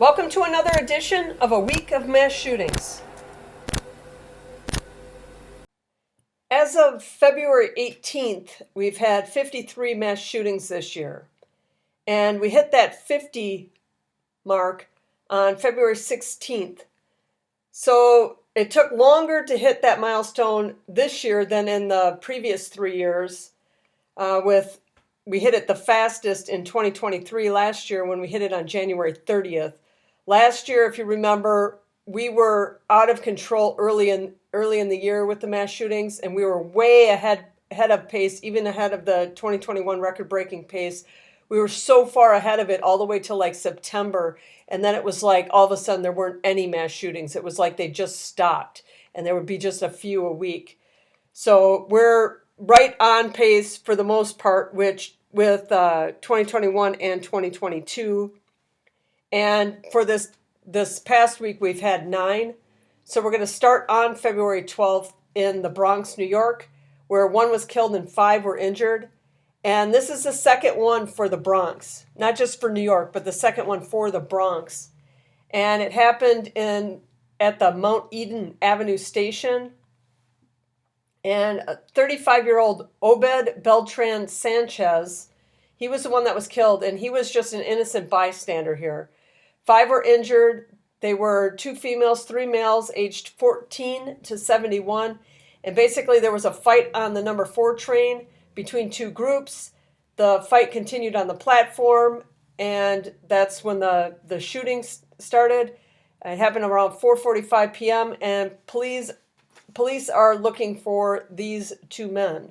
Welcome to another edition of A Week of Mass Shootings. As of February 18th, we've had 53 mass shootings this year. And we hit that 50 mark on February 16th. So it took longer to hit that milestone this year than in the previous 3 years. We hit it the fastest in 2023 last year when we hit it on January 30th. Last year, if you remember, we were out of control early in the year with the mass shootings, and we were way ahead of pace, even ahead of the 2021 record-breaking pace. We were so far ahead of it all the way till like September, and then it was like all of a sudden there weren't any mass shootings. It was like they just stopped, and there would be just a few a week. So we're right on pace for the most part, which with 2021 and 2022. And for this past week, we've had 9. So we're going to start on February 12th in the Bronx, New York, where 1 was killed and 5 were injured. And this is the second one for the Bronx, not just for New York, but the second one for the Bronx. And it happened at the Mount Eden Avenue Station. And a 35-year-old Obed Beltran Sanchez, he was the one that was killed, and he was just an innocent bystander here. 5 were injured. They were 2 females, 3 males, aged 14 to 71. And basically there was a fight on the number 4 train between 2 groups. The fight continued on the platform, and that's when the shooting started. It happened around 4:45 p.m., and police are looking for these 2 men.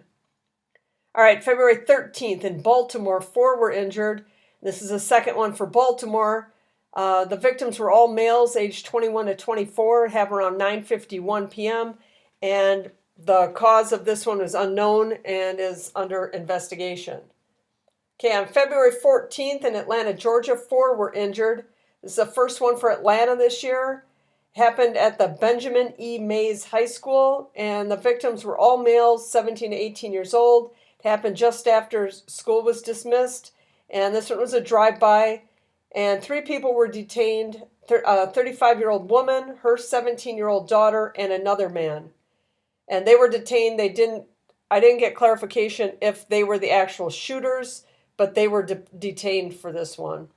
All right, February 13th in Baltimore, 4 were injured. This is the second one for Baltimore. The victims were all males, aged 21 to 24. It happened around 9:51 p.m., and the cause of this one is unknown and is under investigation. Okay, on February 14th in Atlanta, Georgia, 4 were injured. This is the first one for Atlanta this year. Happened at the Benjamin E. Mays High School, and the victims were all males, 17 to 18 years old. It happened just after school was dismissed, and this one was a drive-by, and 3 people were detained, a 35-year-old woman, her 17-year-old daughter, and another man. And they were detained. I didn't get clarification if they were the actual shooters, but they were detained for this one.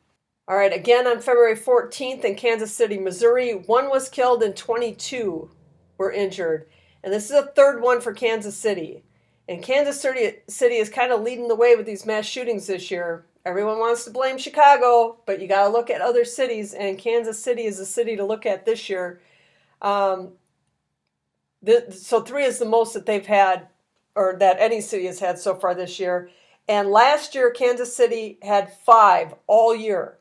All right, again on February 14th in Kansas City, Missouri, 1 was killed and 22 were injured. And this is a third one for Kansas City. And Kansas City is kind of leading the way with these mass shootings this year. Everyone wants to blame Chicago, but you got to look at other cities, and Kansas City is a city to look at this year. So 3 is the most that they've had, or that any city has had so far this year. And last year, Kansas City had 5 all year.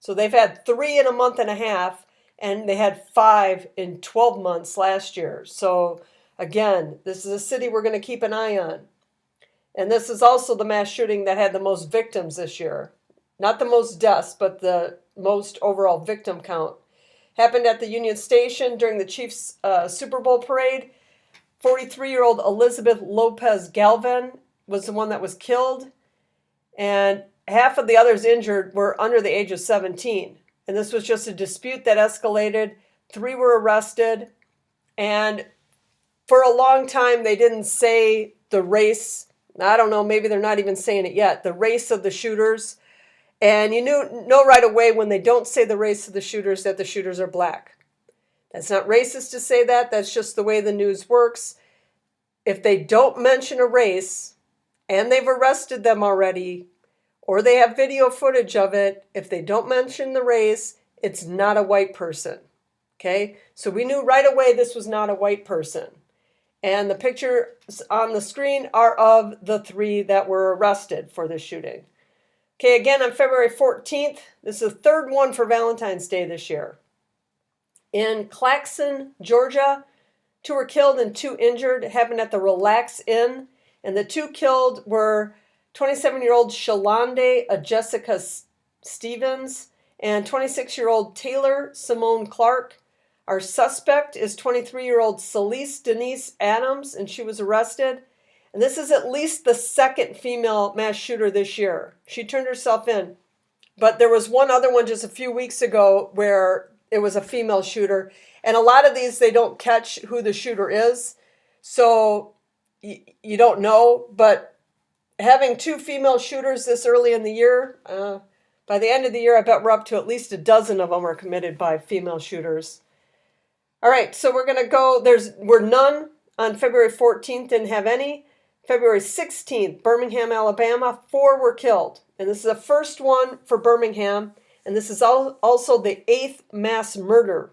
So they've had 3 in a month and a half, and they had 5 in 12 months last year. So again, this is a city we're going to keep an eye on. And this is also the mass shooting that had the most victims this year. Not the most deaths, but the most overall victim count. Happened at the Union Station during the Chiefs' Super Bowl parade. 43-year-old Elizabeth Lopez Galvan was the one that was killed. And half of the others injured were under the age of 17. And this was just a dispute that escalated. 3 were arrested. And for a long time, they didn't say the race. I don't know, maybe they're not even saying it yet. The race of the shooters. And you know right away when they don't say the race of the shooters that the shooters are black. That's not racist to say that. That's just the way the news works. If they don't mention a race, and they've arrested them already, or they have video footage of it, if they don't mention the race, it's not a white person. Okay? So we knew right away this was not a white person. And the pictures on the screen are of the 3 that were arrested for this shooting. Okay, again on February 14th, this is the third one for Valentine's Day this year. In Claxton, Georgia, 2 were killed and 2 injured. It happened at the Relax Inn. And the 2 killed were 27-year-old Shalonde A'jessica Stevens and 26-year-old Taylor Simone Clark. Our suspect is 23-year-old Celeste Denise Adams, and she was arrested. And this is at least the second female mass shooter this year. She turned herself in But there was one other one just a few weeks ago where it was a female shooter. And a lot of these, they don't catch who the shooter is. So you don't know. But having 2 female shooters this early in the year, by the end of the year, I bet we're up to at least a dozen of them are committed by female shooters. All right, so we're going to go. We're none on February 14th, didn't have any. February 16th, Birmingham, Alabama, 4 were killed. And this is the first one for Birmingham. And this is also the 8th mass murder.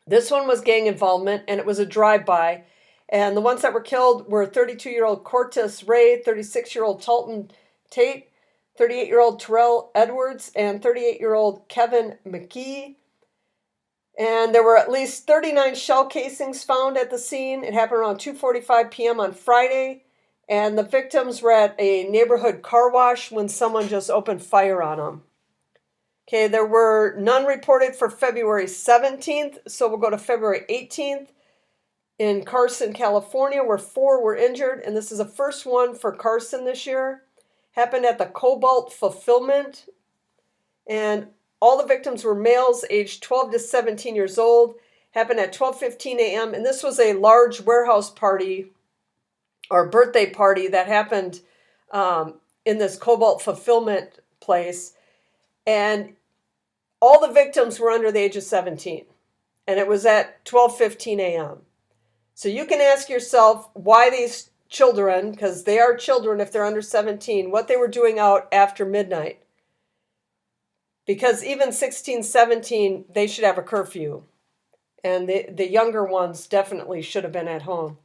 This one was gang involvement, and it was a drive-by. And the ones that were killed were 32-year-old Cortez Ray, 36-year-old Talton Tait, 38-year-old Terrell Edwards, and 38-year-old Kevin McGee. And there were at least 39 shell casings found at the scene. It happened around 2:45 p.m. on Friday. And the victims were at a neighborhood car wash when someone just opened fire on them. Okay, there were none reported for February 17th. So we'll go to February 18th in Carson, California, where 4 were injured. And this is the first one for Carson this year. Happened at the Cobalt fulfillment. And all the victims were males aged 12 to 17 years old. Happened at 12:15 a.m. And this was a large warehouse party or birthday party that happened in this Cobalt fulfillment place. And all the victims were under the age of 17. And it was at 12:15 a.m. So you can ask yourself why these children, because they are children if they're under 17, what they were doing out after midnight. Because even 16, 17, they should have a curfew. And the younger ones definitely should have been at home.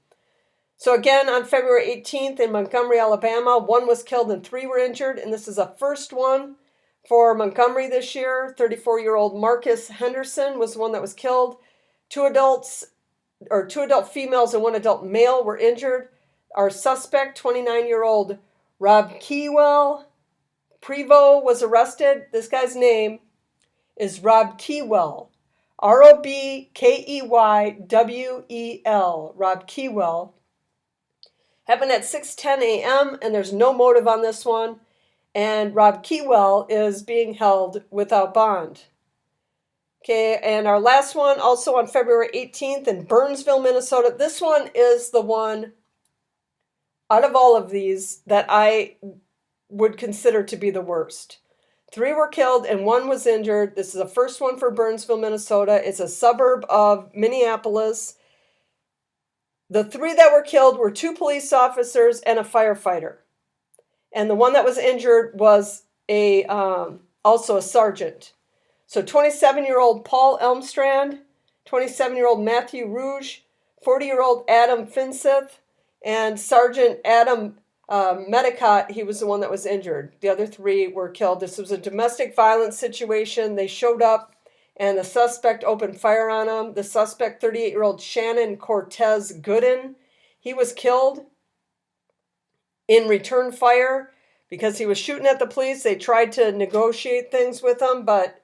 So again, on February 18th in Montgomery, Alabama, 1 was killed and 3 were injured. And this is the first one for Montgomery this year. 34-year-old Marcus Henderson was the one that was killed. 2 adult females and 1 adult male were injured. Our suspect, 29-year-old Robkeywel Prevo, was arrested. This guy's name is Robkeywel. Robkeywel. Robkeywel. Happened at 6:10 a.m. and there's no motive on this one. And Robkeywel is being held without bond. Okay, and our last one also on February 18th in Burnsville, Minnesota. This one is the one out of all of these that I would consider to be the worst. 3 were killed and 1 was injured. This is the first one for Burnsville, Minnesota. It's a suburb of Minneapolis. The 3 that were killed were 2 police officers and a firefighter. And the one that was injured was also a sergeant. So 27-year-old Paul Elmstrand, 27-year-old Matthew Ruge, 40-year-old Adam Finseth, and Sergeant Adam Medicott, he was the one that was injured. The other 3 were killed. This was a domestic violence situation. They showed up and the suspect opened fire on him. The suspect, 38-year-old Shannon Cortez Gooden, he was killed in return fire because he was shooting at the police. They tried to negotiate things with him, but,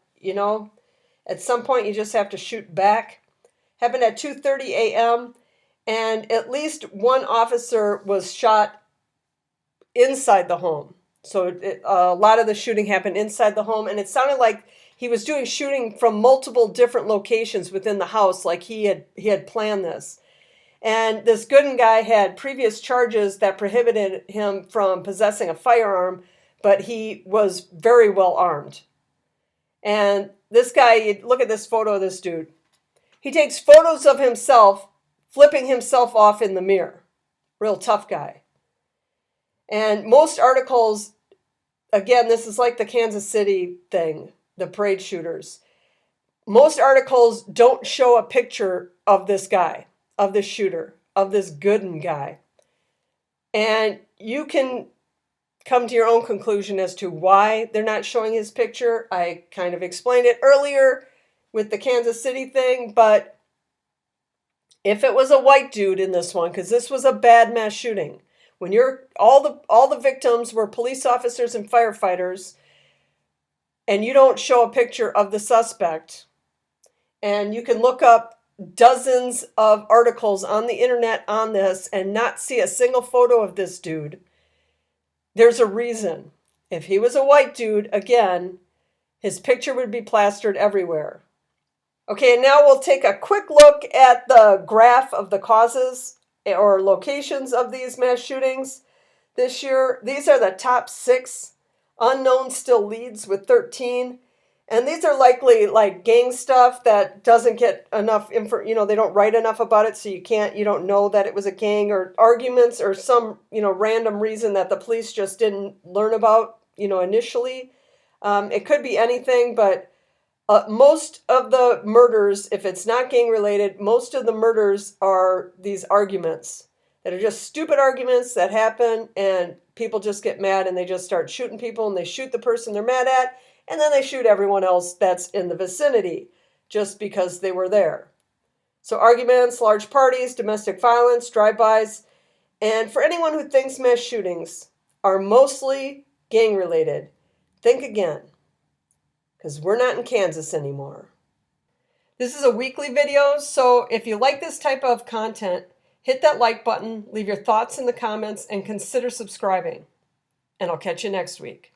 at some point you just have to shoot back. Happened at 2:30 a.m., and at least 1 officer was shot inside the home. So a lot of the shooting happened inside the home, and it sounded like he was doing shooting from multiple different locations within the house, like he had planned this. And this Gooden guy had previous charges that prohibited him from possessing a firearm, but he was very well armed. And this guy, look at this photo of this dude. He takes photos of himself, flipping himself off in the mirror. Real tough guy. And most articles, again, this is like the Kansas City thing, the parade shooters. Most articles don't show a picture of this guy, of this shooter, of this Gooden guy. And you can come to your own conclusion as to why they're not showing his picture. I kind of explained it earlier with the Kansas City thing, but if it was a white dude in this one, because this was a bad mass shooting, when all the victims were police officers and firefighters, and you don't show a picture of the suspect, and you can look up dozens of articles on the internet on this and not see a single photo of this dude, there's a reason. If he was a white dude, again, His picture would be plastered everywhere. Okay, and now we'll take a quick look at the graph of the causes or locations of these mass shootings this year. These are the top 6. Unknown still leads with 13. And these are likely like gang stuff that doesn't get enough info, they don't write enough about it, so you don't know that it was a gang, or arguments, or some, random reason that the police just didn't learn about, initially. It could be anything, but most of the murders, if it's not gang related, most of the murders are these arguments that are just stupid arguments that happen, and people just get mad and they just start shooting people, and they shoot the person they're mad at, and then they shoot everyone else that's in the vicinity just because they were there. So arguments, large parties, domestic violence, drive-bys. And for anyone who thinks mass shootings are mostly gang-related, think again, because we're not in Kansas anymore. This is a weekly video, so if you like this type of content, hit that like button, leave your thoughts in the comments, and consider subscribing. And I'll catch you next week.